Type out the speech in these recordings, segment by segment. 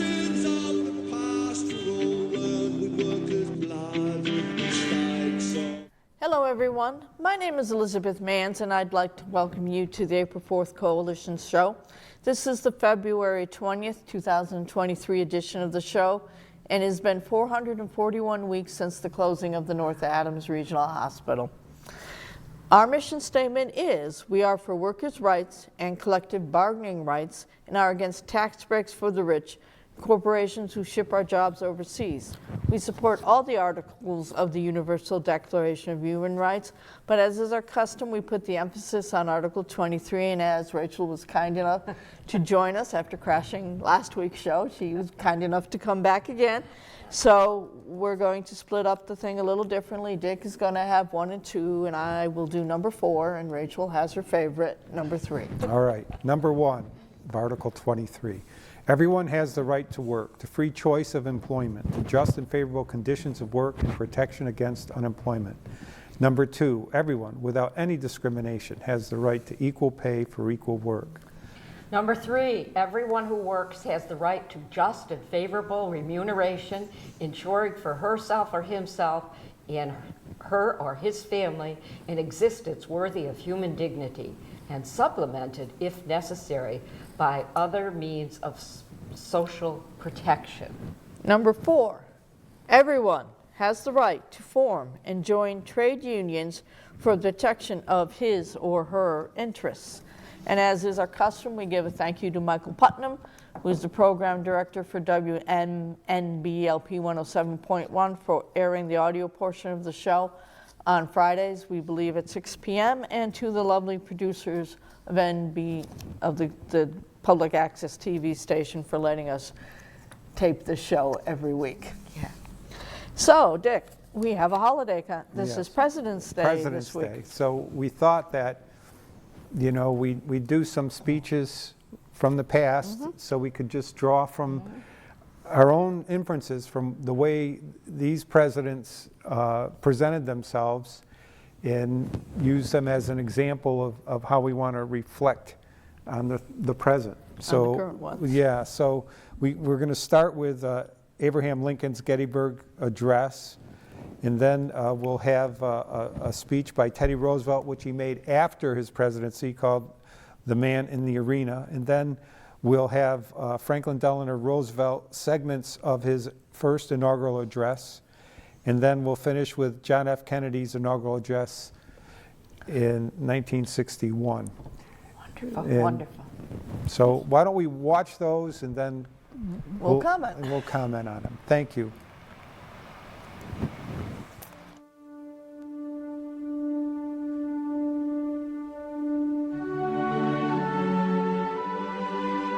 Sins of the past for all world with workers' blood and mistakes of. Hello everyone, my name is Elizabeth Manns and I'd like to welcome you to the April 4th Coalition show. This is the February 20th, 2023 edition of the show, and it has been 441 weeks since the closing of the North Adams Regional Hospital. Our mission statement is, we are for workers' rights and collective bargaining rights and are against tax breaks for the rich, corporations who ship our jobs overseas. We support all the articles of the Universal Declaration of Human Rights, but as is our custom, we put the emphasis on Article 23, and as Rachel was kind enough to join us after crashing last week's show, she was kind enough to come back again. So we're going to split up the thing a little differently. Dick is going to have 1 and 2, and I will do number 4, and Rachel has her favorite, number 3. All right, number 1 of Article 23. Everyone has the right to work, to free choice of employment, to just and favorable conditions of work, and protection against unemployment. Number 2, everyone, without any discrimination, has the right to equal pay for equal work. Number 3, everyone who works has the right to just and favorable remuneration, ensuring for herself or himself and her or his family an existence worthy of human dignity, and supplemented, if necessary, by other means of social protection. Number 4, everyone has the right to form and join trade unions for the protection of his or her interests. And as is our custom, we give a thank you to Michael Putnam, who is the program director for WNBLP 107.1, for airing the audio portion of the show on Fridays, we believe at 6 p.m., and to the lovely producers of the public access TV station for letting us tape the show every week. Yeah. So, Dick, we have a holiday. This Yes. is President's Day this week. Day. So we thought that, you know, we do some speeches from the past, so we could just draw from our own inferences from the way these presidents presented themselves and use them as an example of how we want to reflect on the present. So, on the current ones. Yeah, so we're going to start with Abraham Lincoln's Gettysburg Address, and then we'll have a speech by Teddy Roosevelt, which he made after his presidency, called The Man in the Arena, and then we'll have Franklin Delano Roosevelt segments of his first inaugural address, and then we'll finish with John F. Kennedy's inaugural address in 1961. Wonderful, And wonderful. So why don't we watch those, and then We'll comment. and we'll comment on them. Thank you.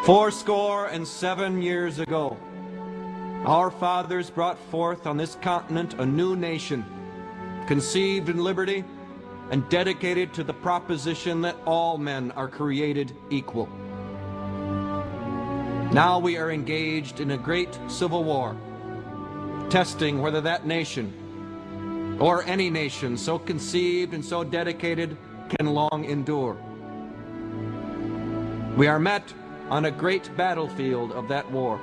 Fourscore and 7 years ago, our fathers brought forth on this continent a new nation, conceived in liberty and dedicated to the proposition that all men are created equal. Now we are engaged in a great civil war, testing whether that nation, or any nation so conceived and so dedicated, can long endure. We are met on a great battlefield of that war.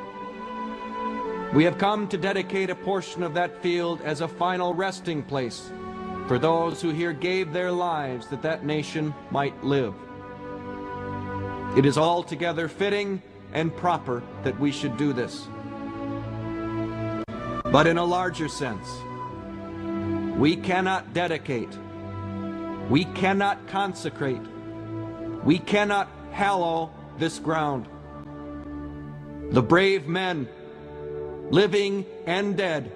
We have come to dedicate a portion of that field as a final resting place for those who here gave their lives that that nation might live. It is altogether fitting and proper that we should do this. But in a larger sense, we cannot dedicate, we cannot consecrate, we cannot hallow this ground. The brave men, living and dead,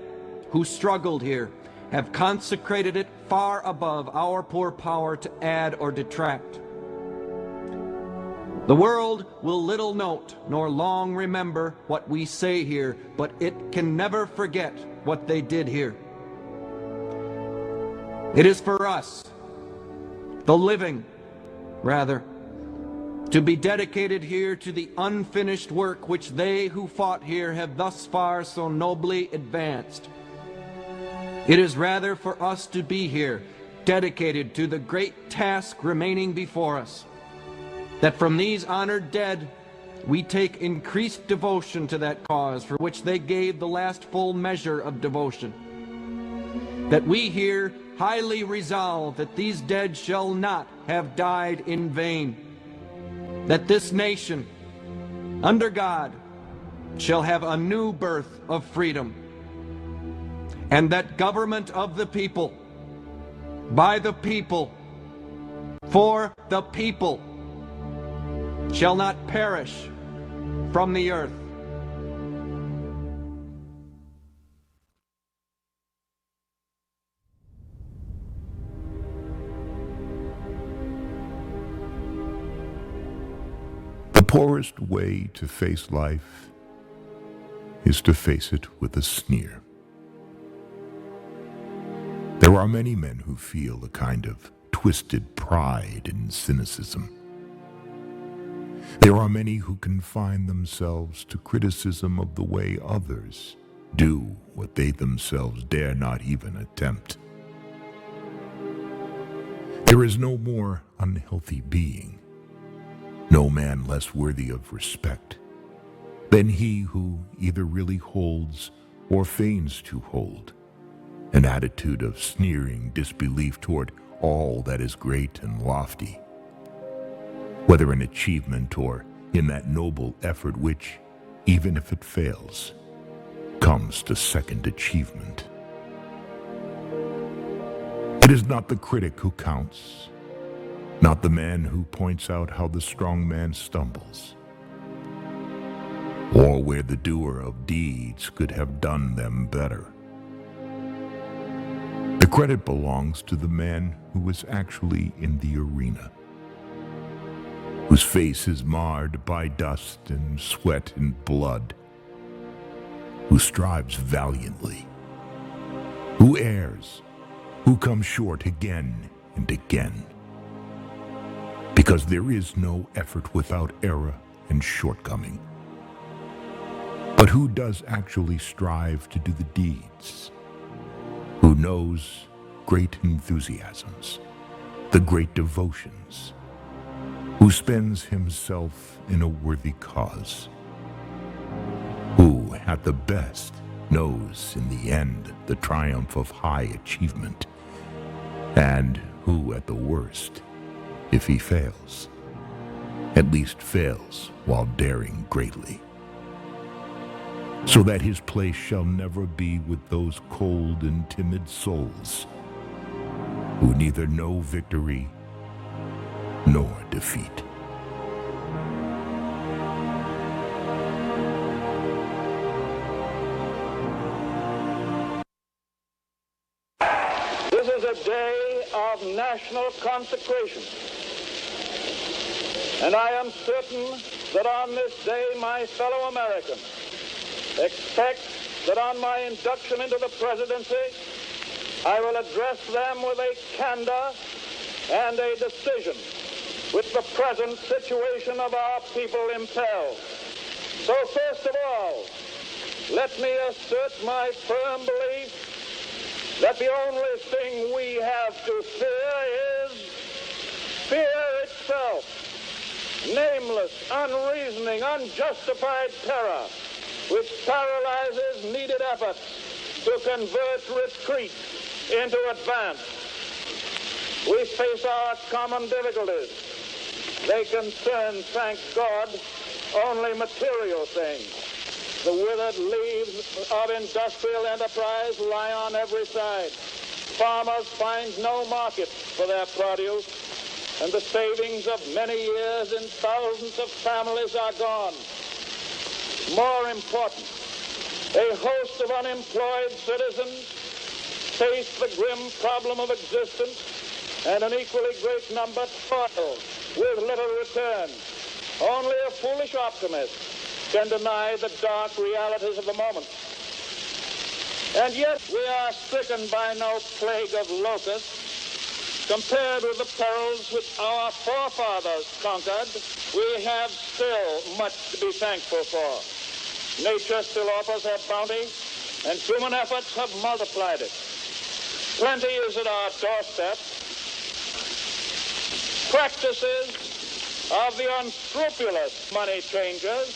who struggled here, have consecrated it far above our poor power to add or detract. The world will little note nor long remember what we say here, but it can never forget what they did here. It is for us, the living, rather, to be dedicated here to the unfinished work which they who fought here have thus far so nobly advanced. It is rather for us to be here, dedicated to the great task remaining before us, that from these honored dead we take increased devotion to that cause for which they gave the last full measure of devotion. That we here highly resolve that these dead shall not have died in vain. That this nation, under God, shall have a new birth of freedom. And that government of the people, by the people, for the people, shall not perish from the earth. The poorest way to face life is to face it with a sneer. There are many men who feel a kind of twisted pride and cynicism. There are many who confine themselves to criticism of the way others do what they themselves dare not even attempt. There is no more unhealthy being, no man less worthy of respect than he who either really holds or feigns to hold an attitude of sneering disbelief toward all that is great and lofty, whether in achievement or in that noble effort which, even if it fails, comes to second achievement. It is not the critic who counts, not the man who points out how the strong man stumbles, or where the doer of deeds could have done them better. The credit belongs to the man who is actually in the arena, whose face is marred by dust and sweat and blood, who strives valiantly, who errs, who comes short again and again. Because there is no effort without error and shortcoming. But who does actually strive to do the deeds? Who knows great enthusiasms, the great devotions, who spends himself in a worthy cause, who at the best knows in the end the triumph of high achievement, and who at the worst, if he fails, at least fails while daring greatly, so that his place shall never be with those cold and timid souls who neither know victory nor defeat. This is a day of national consecration, and I am certain that on this day my fellow Americans expect that on my induction into the presidency, I will address them with a candor and a decision which the present situation of our people impels. So first of all, let me assert my firm belief that the only thing we have to fear is fear itself. Nameless, unreasoning, unjustified terror which paralyzes needed efforts to convert retreat into advance. We face our common difficulties. They concern, thank God, only material things. The withered leaves of industrial enterprise lie on every side. Farmers find no market for their produce, and the savings of many years in thousands of families are gone. More important, a host of unemployed citizens face the grim problem of existence, and an equally great number toil with little return. Only a foolish optimist can deny the dark realities of the moment. And yet we are stricken by no plague of locusts. Compared with the perils which our forefathers conquered, we have still much to be thankful for. Nature still offers her bounty, and human efforts have multiplied it. Plenty is at our doorstep. Practices of the unscrupulous money changers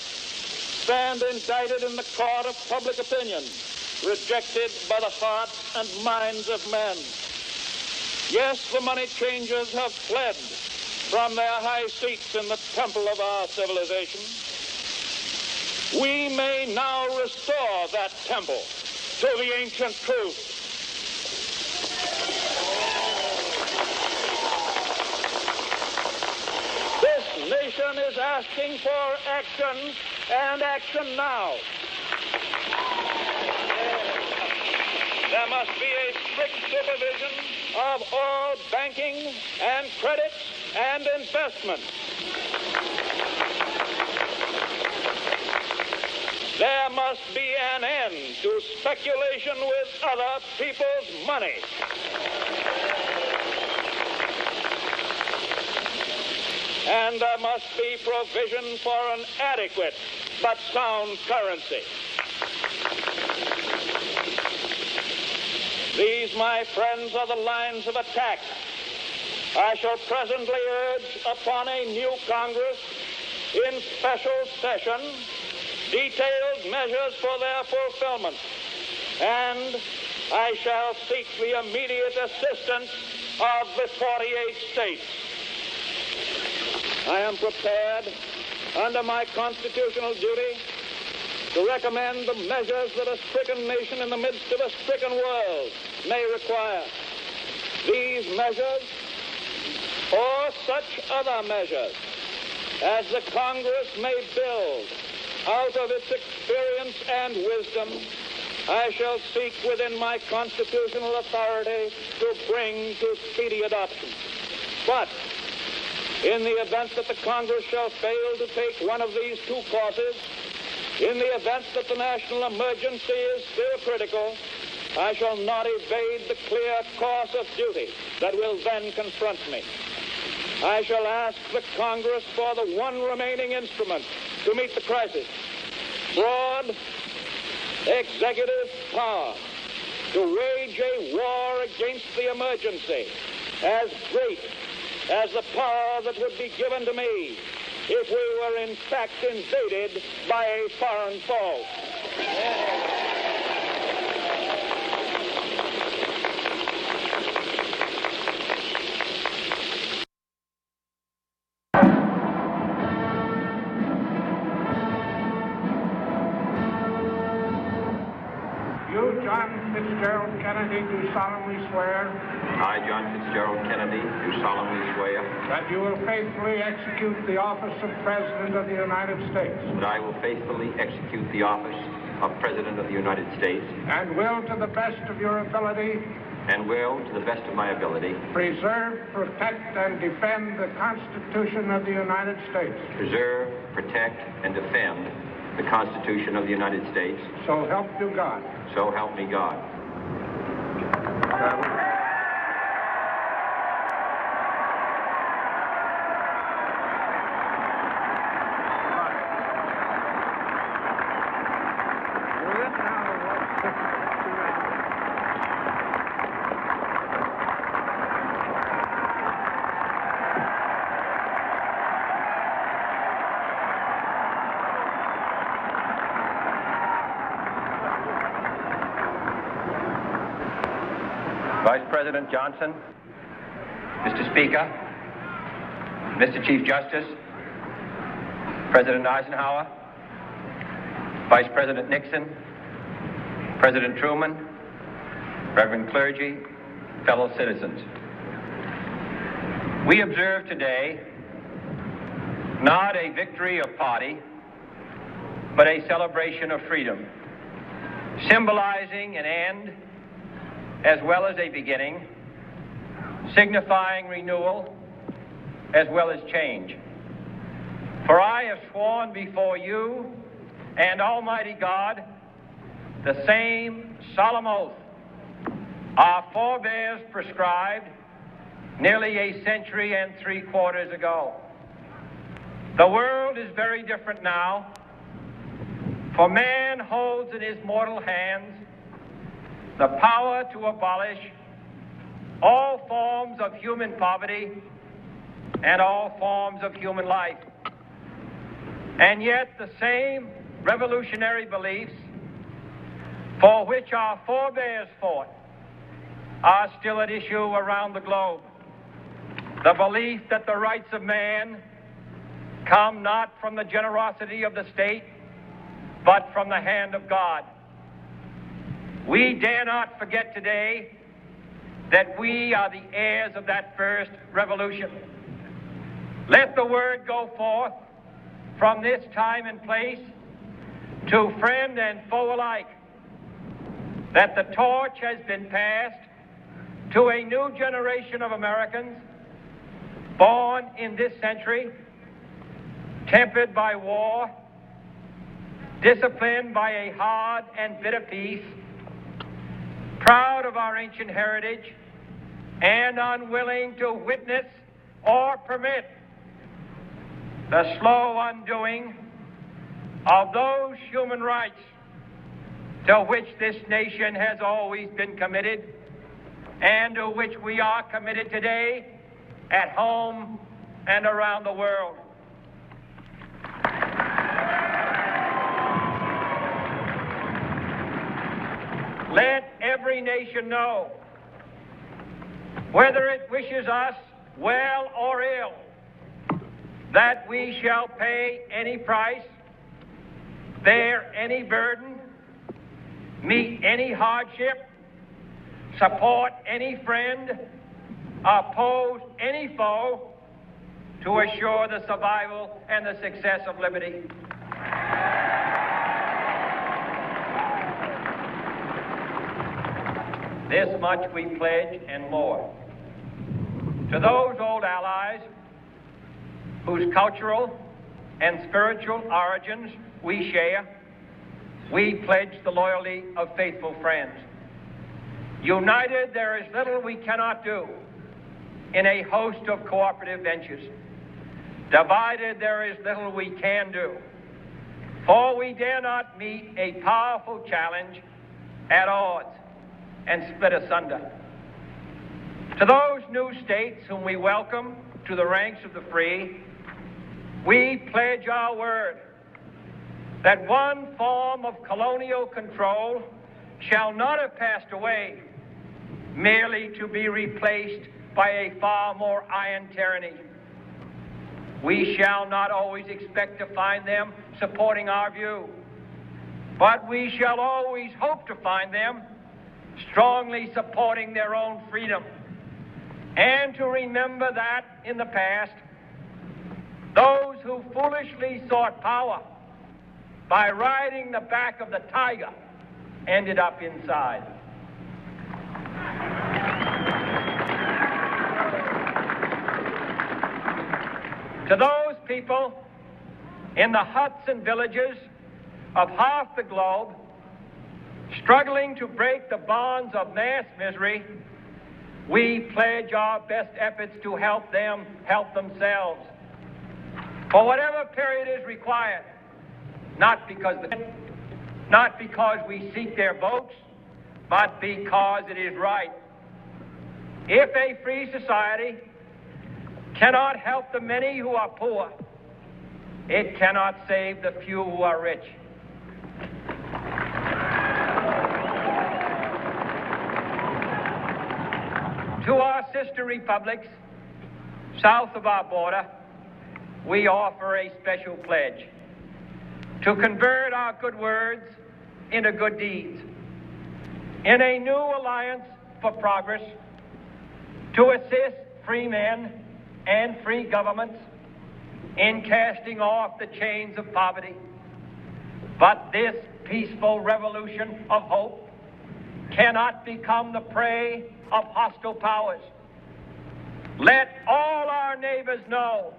stand indicted in the court of public opinion, rejected by the hearts and minds of men. Yes, the money changers have fled from their high seats in the temple of our civilization. We may now restore that temple to the ancient truth. This nation is asking for action, and action now. There must be a strict supervision of all banking and credit and investment. There must be an end to speculation with other people's money. And there must be provision for an adequate but sound currency. These, my friends, are the lines of attack I shall presently urge upon a new Congress in special session detailed measures for their fulfillment, and I shall seek the immediate assistance of the 48 states. I am prepared, under my constitutional duty, to recommend the measures that a stricken nation in the midst of a stricken world may require. These measures, or such other measures as the Congress may build out of its experience and wisdom, I shall seek within my constitutional authority to bring to speedy adoption. But in the event that the Congress shall fail to take one of these two courses, in the event that the national emergency is still critical, I shall not evade the clear course of duty that will then confront me. I shall ask the Congress for the one remaining instrument to meet the crisis: broad executive power to wage a war against the emergency as great as the power that would be given to me if we were in fact invaded by a foreign foe. You, John Fitzgerald Kennedy, do solemnly swear I, John Fitzgerald Kennedy, do solemnly swear that you will faithfully execute the office of President of the United States that I will faithfully execute the office of President of the United States and will, to the best of your ability, and will, to the best of my ability, preserve, protect, and defend the Constitution of the United States. preserve, protect, and defend the Constitution of the United States. So help you God. So help me God. Vice President Johnson, Mr. Speaker, Mr. Chief Justice, President Eisenhower, Vice President Nixon, President Truman, Reverend clergy, fellow citizens. We observe today not a victory of party, but a celebration of freedom, symbolizing an end as well as a beginning, signifying renewal as well as change. For I have sworn before you and Almighty God the same solemn oath our forebears prescribed nearly a century and 3/4 ago. The world is very different now, for man holds in his mortal hands the power to abolish all forms of human poverty and all forms of human life. And yet the same revolutionary beliefs for which our forebears fought are still at issue around the globe. The belief that the rights of man come not from the generosity of the state, but from the hand of God. We dare not forget today that we are the heirs of that first revolution. Let the word go forth from this time and place to friend and foe alike that the torch has been passed to a new generation of Americans born in this century, tempered by war, disciplined by a hard and bitter peace, proud of our ancient heritage, and unwilling to witness or permit the slow undoing of those human rights to which this nation has always been committed and to which we are committed today at home and around the world. Let every nation know, whether it wishes us well or ill, that we shall pay any price, bear any burden, meet any hardship, support any friend, oppose any foe to assure the survival and the success of liberty. This much we pledge and more. To those old allies whose cultural and spiritual origins we share, we pledge the loyalty of faithful friends. United, there is little we cannot do in a host of cooperative ventures. Divided, there is little we can do, for we dare not meet a powerful challenge at odds and split asunder. To those new states whom we welcome to the ranks of the free, we pledge our word that one form of colonial control shall not have passed away, merely to be replaced by a far more iron tyranny. We shall not always expect to find them supporting our view, but we shall always hope to find them strongly supporting their own freedom, and to remember that in the past, those who foolishly sought power by riding the back of the tiger ended up inside. To those people in the huts and villages of half the globe struggling to break the bonds of mass misery, we pledge our best efforts to help them help themselves for whatever period is required, not because we seek their votes, but because it is right. If a free society cannot help the many who are poor, it cannot save the few who are rich. To our sister republics south of our border, we offer a special pledge to convert our good words into good deeds, in a new alliance for progress, to assist free men and free governments in casting off the chains of poverty. But this peaceful revolution of hope cannot become the prey of hostile powers. Let all our neighbors know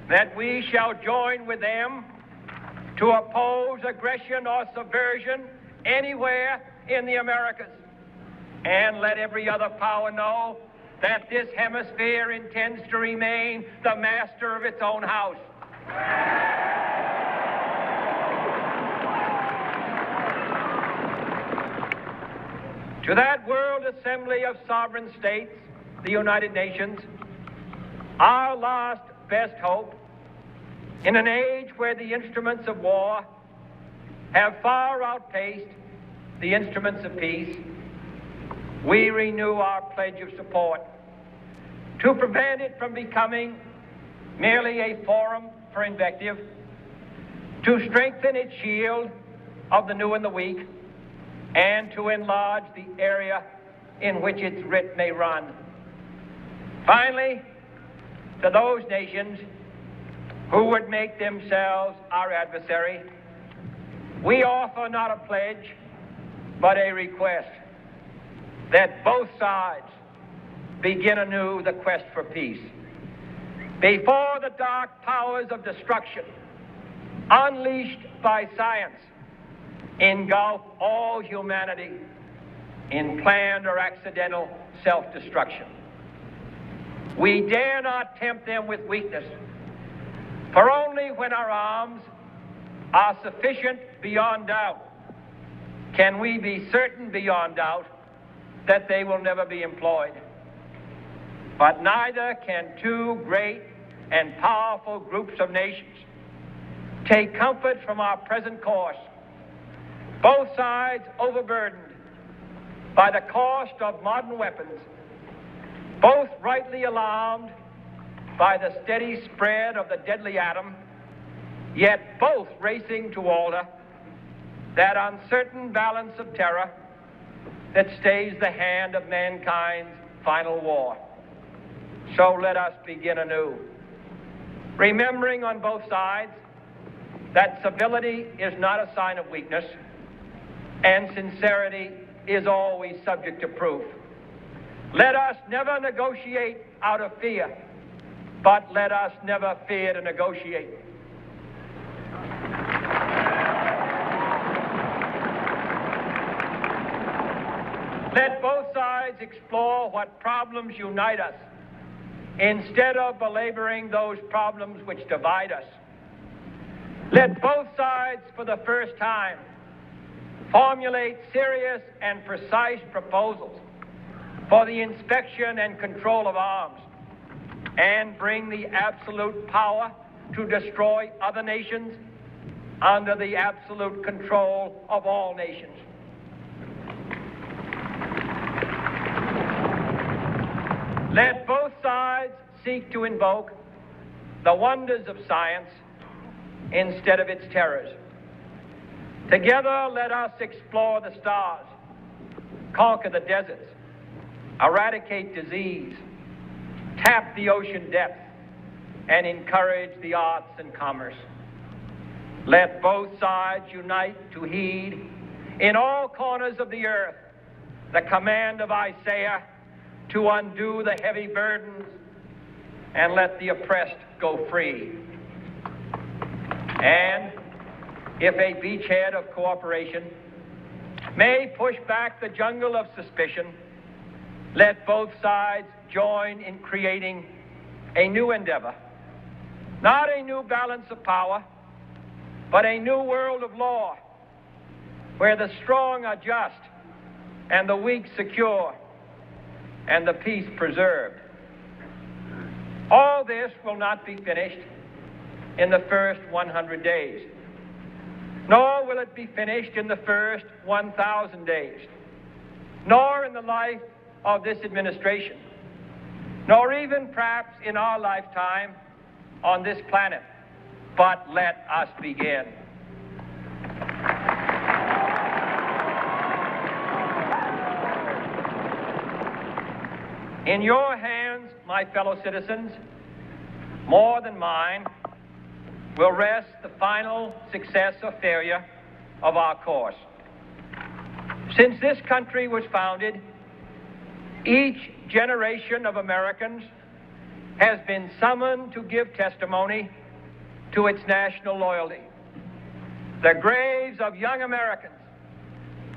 that we shall join with them to oppose aggression or subversion anywhere in the Americas. And let every other power know that this hemisphere intends to remain the master of its own house. To that World Assembly of Sovereign States, the United Nations, our last best hope, in an age where the instruments of war have far outpaced the instruments of peace, we renew our pledge of support to prevent it from becoming merely a forum for invective, to strengthen its shield of the new and the weak, and to enlarge the area in which its writ may run. Finally, to those nations who would make themselves our adversary, we offer not a pledge, but a request that both sides begin anew the quest for peace. Before the dark powers of destruction, unleashed by science, engulf all humanity in planned or accidental self-destruction. We dare not tempt them with weakness, for only when our arms are sufficient beyond doubt can we be certain beyond doubt that they will never be employed. But neither can two great and powerful groups of nations take comfort from our present course, both sides overburdened by the cost of modern weapons, both rightly alarmed by the steady spread of the deadly atom, yet both racing to alter that uncertain balance of terror that stays the hand of mankind's final war. So let us begin anew, remembering on both sides that civility is not a sign of weakness, and sincerity is always subject to proof. Let us never negotiate out of fear, but let us never fear to negotiate. Let both sides explore what problems unite us, instead of belaboring those problems which divide us. Let both sides, for the first time, formulate serious and precise proposals for the inspection and control of arms, and bring the absolute power to destroy other nations under the absolute control of all nations. Let both sides seek to invoke the wonders of science instead of its terrors. Together, let us explore the stars, conquer the deserts, eradicate disease, tap the ocean depths, and encourage the arts and commerce. Let both sides unite to heed in all corners of the earth the command of Isaiah to undo the heavy burdens and let the oppressed go free. And if a beachhead of cooperation may push back the jungle of suspicion, let both sides join in creating a new endeavor, not a new balance of power, but a new world of law, where the strong are just and the weak secure and the peace preserved. All this will not be finished in the first 100 days, nor will it be finished in the first 1,000 days, nor in the life of this administration, nor even perhaps in our lifetime on this planet. But let us begin. In your hands, my fellow citizens, more than mine, will rest the final success or failure of our course. Since this country was founded, each generation of Americans has been summoned to give testimony to its national loyalty. The graves of young Americans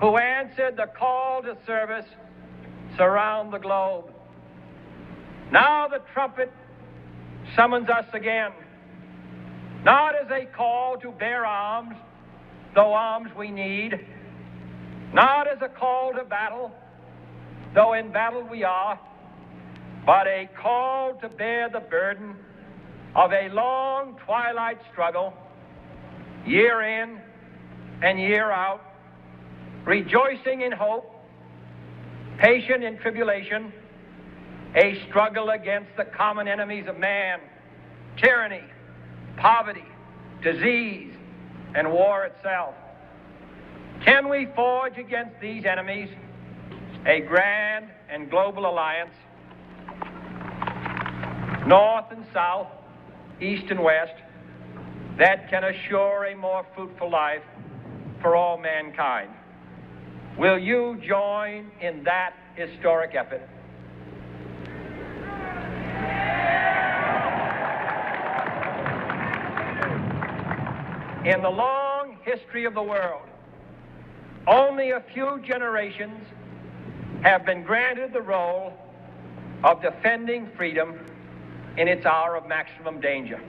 who answered the call to service surround the globe. Now the trumpet summons us again, not as a call to bear arms, though arms we need, not as a call to battle, though in battle we are, but a call to bear the burden of a long twilight struggle, year in and year out, rejoicing in hope, patient in tribulation, a struggle against the common enemies of man, tyranny, poverty, disease, and war itself. Can we forge against these enemies a grand and global alliance, north and south, east and west, that can assure a more fruitful life for all mankind? Will you join in that historic effort? In the long history of the world, only a few generations have been granted the role of defending freedom in its hour of maximum danger.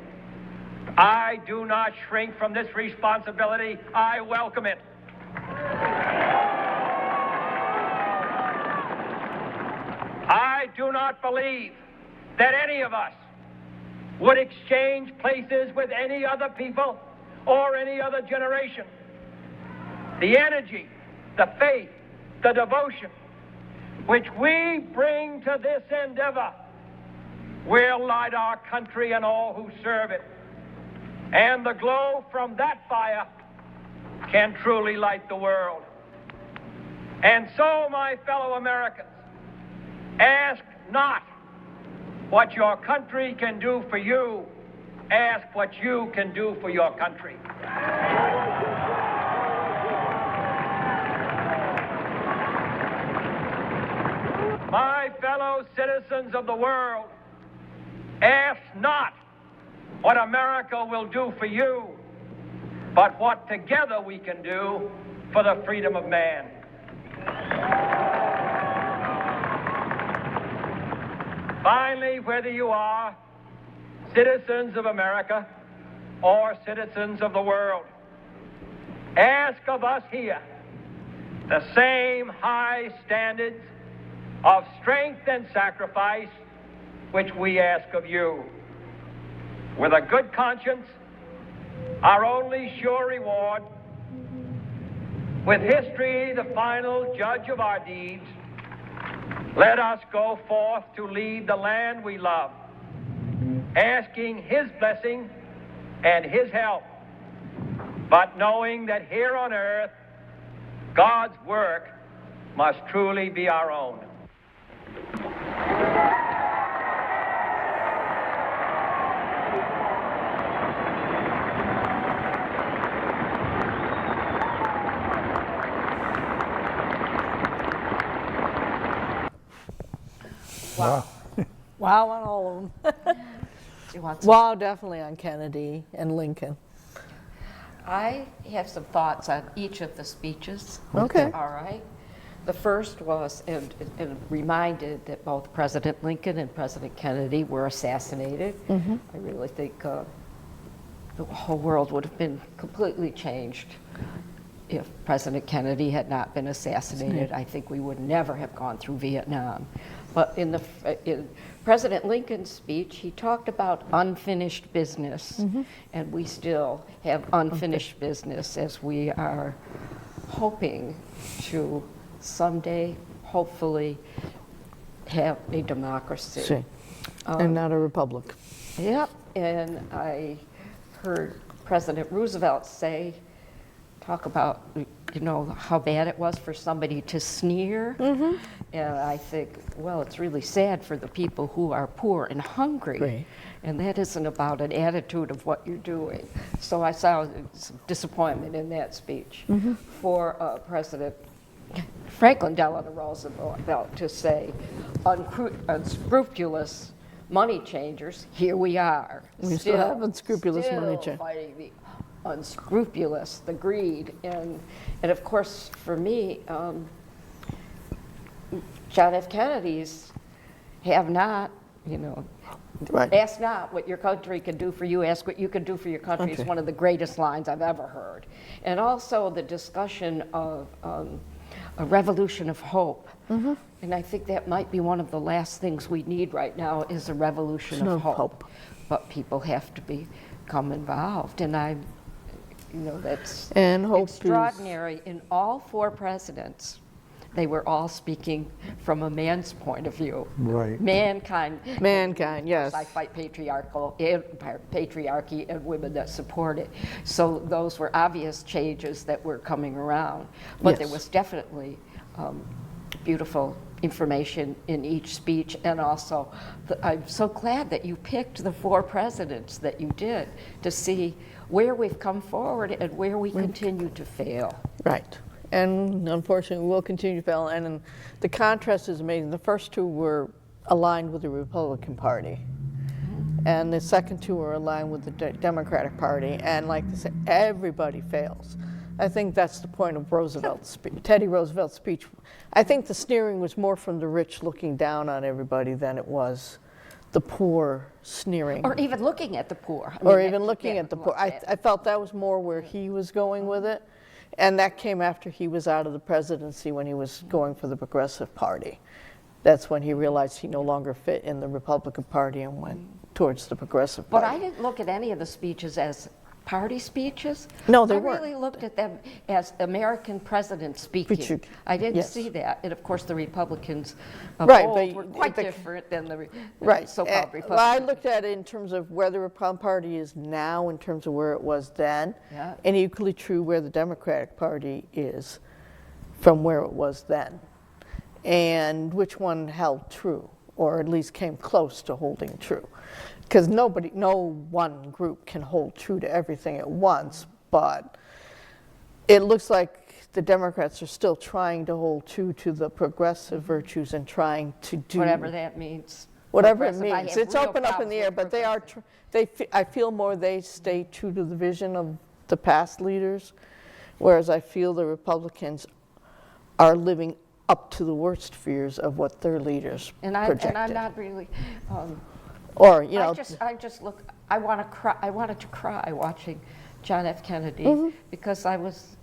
I do not shrink from this responsibility. I welcome it. I do not believe that any of us would exchange places with any other people or any other generation. The energy, the faith, the devotion which we bring to this endeavor will light our country and all who serve it. And the glow from that fire can truly light the world. And so, my fellow Americans, ask not what your country can do for you, ask what you can do for your country. My fellow citizens of the world, ask not what America will do for you, but what together we can do for the freedom of man. Finally, whether you are citizens of America or citizens of the world, ask of us here the same high standards of strength and sacrifice which we ask of you. With a good conscience, our only sure reward, with history the final judge of our deeds, let us go forth to lead the land we love, asking his blessing and his help, but knowing that here on earth, God's work must truly be our own. Wow. Wow on all of them. Wow, definitely on Kennedy and Lincoln. I have some thoughts on each of the speeches. Okay. All right. The first was, and reminded that both President Lincoln and President Kennedy were assassinated. I really think the whole world would have been completely changed if President Kennedy had not been assassinated. I think we would never have gone through Vietnam. But in President Lincoln's speech, he talked about unfinished business, and we still have unfinished business as we are hoping to someday, hopefully, have a democracy. And not a republic. Yep, and I heard President Roosevelt talk about, you know, how bad it was for somebody to sneer. And I think, well, it's really sad for the people who are poor and hungry. Right. And that isn't about an attitude of what you're doing. So I saw some disappointment in that speech. For President Franklin Delano Roosevelt to say, unscrupulous money changers, here we are. We still have unscrupulous money changers. Fighting the unscrupulous, the greed, and of course for me, John F. Kennedy's have not, you know, ask not what your country can do for you, ask what you can do for your country is one of the greatest lines I've ever heard. And also the discussion of a revolution of hope. And I think that might be one of the last things we need right now is a revolution of hope. But people have to become involved, and that's extraordinary. In all 4 presidents, they were all speaking from a man's point of view. Right. Mankind, yes. I fight patriarchy and women that support it. So those were obvious changes that were coming around. But there was definitely beautiful information in each speech, and also I'm so glad that you picked the 4 presidents that you did to see where we've come forward and where we continue to fail. Right. And unfortunately, we'll continue to fail. And the contrast is amazing. The first 2 were aligned with the Republican Party. And the second 2 were aligned with the Democratic Party. And like I said, everybody fails. I think that's the point of Teddy Roosevelt's speech. I think the sneering was more from the rich looking down on everybody than it was the poor sneering. Or even looking at the poor. I felt that was more where he was going with it. And that came after he was out of the presidency when he was going for the Progressive Party. That's when he realized he no longer fit in the Republican Party and went towards the Progressive Party. But I didn't look at any of the speeches as party speeches. No, they weren't. I really looked at them as American presidents speaking. I didn't see that. And of course, the Republicans of old were quite different than the so-called Republicans. Well, I looked at it in terms of where the Republican Party is now in terms of where it was then, and equally true where the Democratic Party is from where it was then, and which one held true, or at least came close to holding true. Because no one group can hold true to everything at once, but it looks like the Democrats are still trying to hold true to the progressive virtues and trying to do whatever that means. Whatever it means. It's open up in the air, but I feel more they stay true to the vision of the past leaders, whereas I feel the Republicans are living up to the worst fears of what their leaders projected. And I'm not really. I just look. I want to cry. I wanted to cry watching John F. Kennedy because I was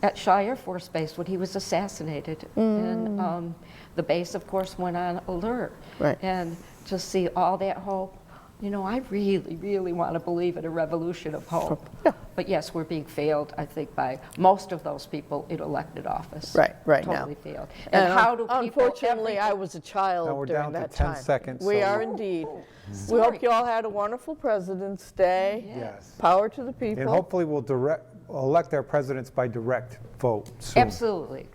at Shaw Air Force Base when he was assassinated, and the base, of course, went on alert. Right. And to see all that hope, I really, really want to believe in a revolution of hope. Yeah. But yes, we're being failed, I think, by most of those people in elected office. Right Totally now. failed. And how do people? Unfortunately, I was a child Now we're during down to that 10 time. seconds, We so- are indeed. We Sorry. hope you all had a wonderful President's Day. Yes. Power to the people. And hopefully we'll elect our presidents by direct vote soon. Absolutely.